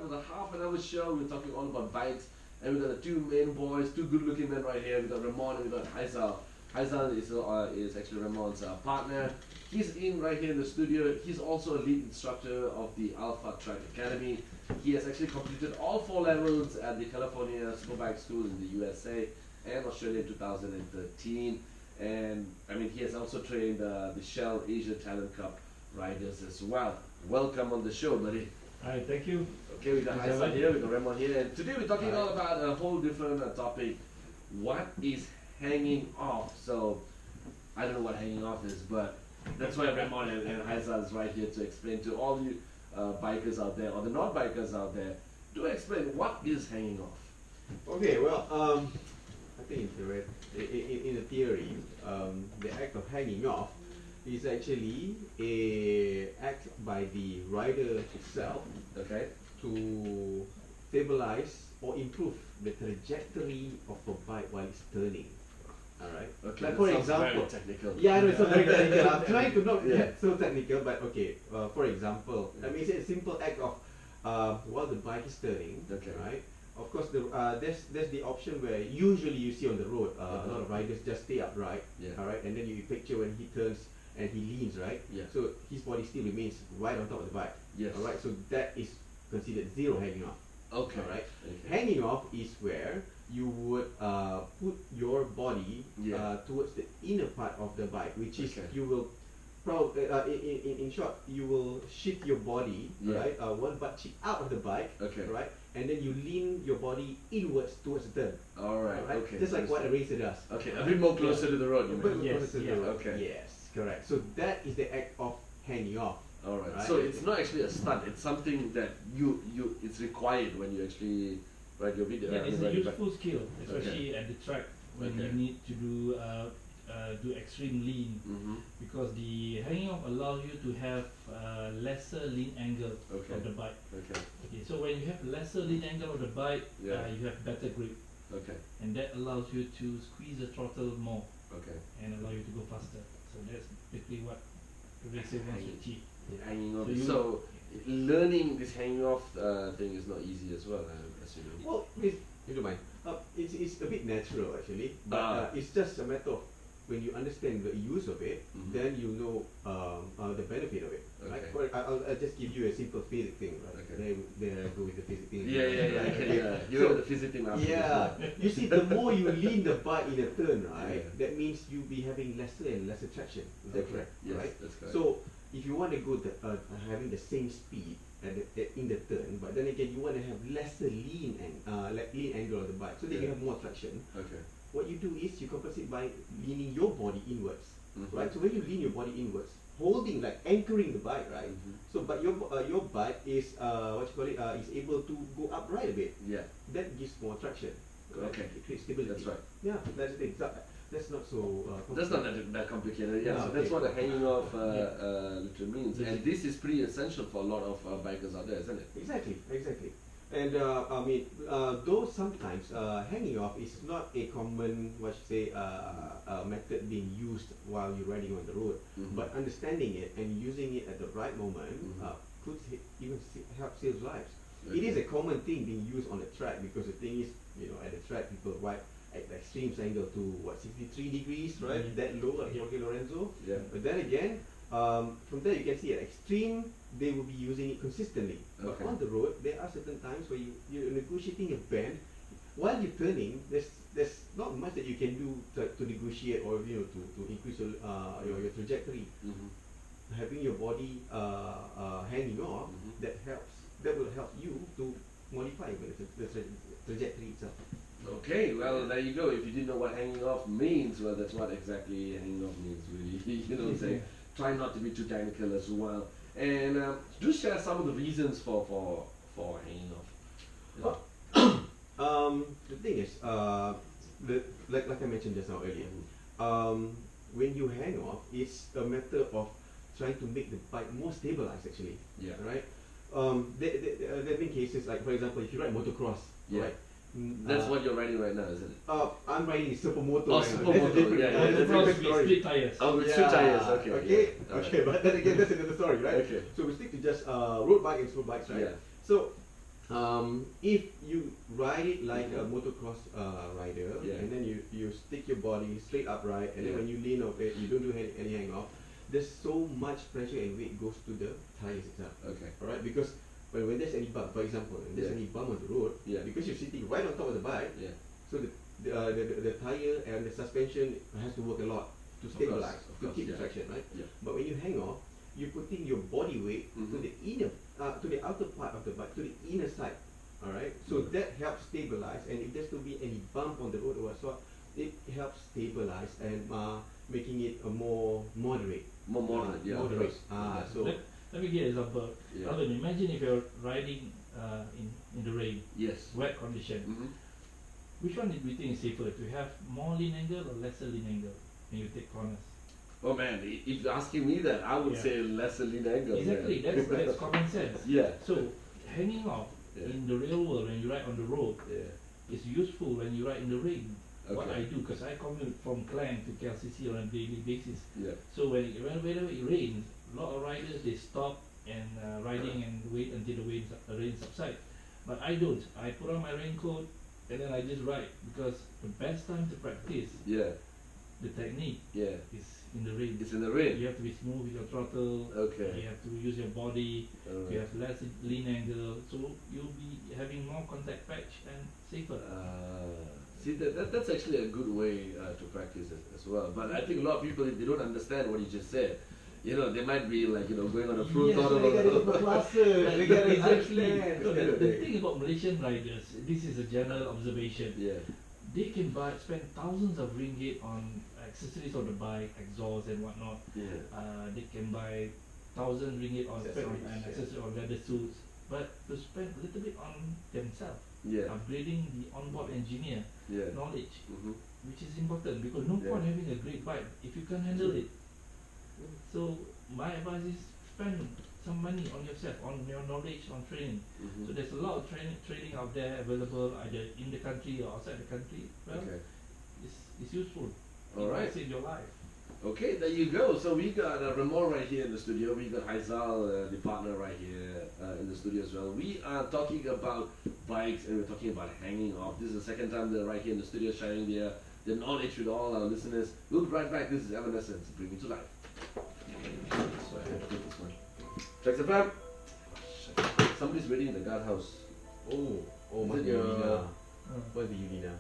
was a half an hour show. We're talking all about bikes, and we got the two main boys, two good-looking men right here. We got Ramon and we got Haizal. Haizal is actually Ramon's partner. He's in right here in the studio. He's also a lead instructor of the Alpha Track Academy. He has actually completed all 4 levels at the California Superbike School in the USA and Australia in 2013. And I mean, he has also trained the Shell Asia Talent Cup riders as well. Welcome on the show, buddy. Hi, thank you. Okay, we got Haizal here, we got Ramon here, and today we're talking all about a whole different topic. What is hanging off? So, I don't know what hanging off is, but that's why Ramon and Haizal is right here to explain to all you bikers out there, or the non-bikers out there, to explain what is hanging off. Okay, well, I think in the theory, the act of hanging off is actually a act by the rider itself, okay, to stabilize or improve the trajectory of a bike while it's turning. Alright. Okay, like for example, very technical. yeah, I know it's not very technical. I'm trying to not Yeah. get so technical, but okay. For example, I mean, it's a simple act of while the bike is turning. Okay. Right. Of course, there's the option where usually you see on the road a lot of riders just stay upright. Yeah. Alright, and then you picture when he turns and he leans, right? Yeah. So his body still remains right on top of the bike. Yes. Alright. So that is considered zero hanging off. Okay. Alright. Okay. Hanging off is where you would put your body towards the inner part of the bike, which is you will probably in short you will shift your body right one butt cheek out of the bike, right, and then you lean your body inwards towards the turn. All right. Okay. Just like what a racer does. Okay. A bit more closer to the road. You mean? Yes. Okay. Yes. Correct. So that is the act of hanging off. All right. So it's not actually a stunt. It's something that it's required when you actually ride your video. Yeah, it's a useful skill, especially at the track when you need to do extreme lean, because the hanging off allows you to have lesser lean angle of the bike. Okay. So when you have lesser lean angle of the bike, you have better grip. Okay. And that allows you to squeeze the throttle more. Okay. And allow you to go faster. So that's basically what the racer wants to achieve. Hanging off. So learning this hanging off thing is not easy as well, as you know. Well, if you don't mind, it's a bit natural actually, but it's just a matter of when you understand the use of it, then you know the benefit of it. Right? I'll just give you a simple physics thing. Right? Okay. Then I go with the physics thing. Yeah. You're the physics thing after. Yeah. You see, the more you lean the bike in a turn, right, that means you'll be having lesser and lesser traction. Is that correct? Yes, right? that's correct. So if you want to go having the same speed in the turn, but then again you want to have lesser lean angle of the bike, so that you have more traction. Okay. What you do is you compensate by leaning your body inwards, right? So when you lean your body inwards, holding like anchoring the bike, right? So but your bike is is able to go upright a bit. Yeah. That gives more traction. Okay. It creates stability. That's right. Yeah, that's the thing. So, that's not so that's not that complicated. Yeah, so that's what the hanging off literally means. And this is pretty essential for a lot of bikers out there, isn't it? Exactly. And I mean, though sometimes hanging off is not a common, method being used while you're riding on the road, but understanding it and using it at the right moment could even help save lives. It is a common thing being used on the track, because the thing is, at the track people ride at the extreme angle to 63 degrees, right? That low, like Jorge Lorenzo. Yeah. But then again, from there you can see at extreme they will be using it consistently. But on the road, there are certain times where you're negotiating a bend while you're turning. There's not much that you can do to negotiate or to increase your trajectory. Having your body hanging off, that will help you to modify the trajectory itself. Okay, well there you go. If you didn't know what hanging off means, well that's what exactly hanging off means, really. You know what I'm saying? Try not to be too technical as well. And do share some of the reasons for hanging off. The thing is, like I mentioned just now earlier, when you hang off, it's a matter of trying to make the bike more stabilized actually. Yeah. Right? There have been cases like, for example, if you ride motocross, right? That's what you're riding right now, isn't it? I'm riding Supermoto. Oh, Supermoto. That's different split tires. Oh, with split tires. Okay. Okay. But then again, that's another story, right? Okay. So we stick to just road bike and sport bikes, right? Yeah. So if you ride it like a motocross rider, and then you stick your body straight upright, and then when you lean over it, you don't do any hang off. There's so much pressure and weight goes to the tires itself. Okay. All right, because when there's any bump, for example, when there's any bump on the road, because you're sitting right on top of the bike, so the tire and the suspension has to work a lot to stabilize, to keep traction, right? But when you hang off, you're putting your body weight to the inner, to the outer part of the bike, to the inner side. All right, so that helps stabilize, and if there's to be any bump on the road or what sort, it helps stabilize and making it a more moderate. Moderate. So let me give an example. Alvin, imagine if you're riding in the rain, wet condition. Which one do you think is safer? To have more lean angle or lesser lean angle when you take corners? Oh man, if you're asking me that, I would say lesser lean angle. Exactly, that's common sense. So hanging off in the real world when you ride on the road is useful when you ride in the rain. What I do, because I commute from Klang to KLCC on a daily basis. So whenever it rains, a lot of riders they stop and riding and wait until the rain subsides. But I don't. I put on my raincoat and then I just ride, because the best time to practice the technique is in the rain. It's in the rain. You have to be smooth with your throttle. You have to use your body. You have less lean angle, so you'll be having more contact patch and safer. See, that's actually a good way to practice as well. But I think a lot of people, if they don't understand what you just said, you know, they might be like, you know, going on a full throttle. They gotta understand. The thing about Malaysian riders, this is a general observation. They can spend thousands of ringgit on accessories on the bike, exhaust and whatnot. They can buy 1,000 ringgit on an accessory on leather suits, but to spend a little bit on themselves, upgrading the onboard engineer knowledge, which is important, because no point having a great bike if you can't handle it. So my advice is spend some money on yourself, on your knowledge, on training. So there's a lot of training out there available, either in the country or outside the country. Well, it's useful. It might save your life. Okay, there you go. So we got Ramon right here in the studio. We got Haizal, the partner, right here in the studio as well. We are talking about bikes and we're talking about hanging off. This is the second time they're right here in the studio sharing their knowledge with all our listeners. We'll be right back. This is Evanescence, bring it to life. So I have to take this one. Traxx FM. Somebody's waiting in the guardhouse. Oh, must be Yulina. What's the Yulina?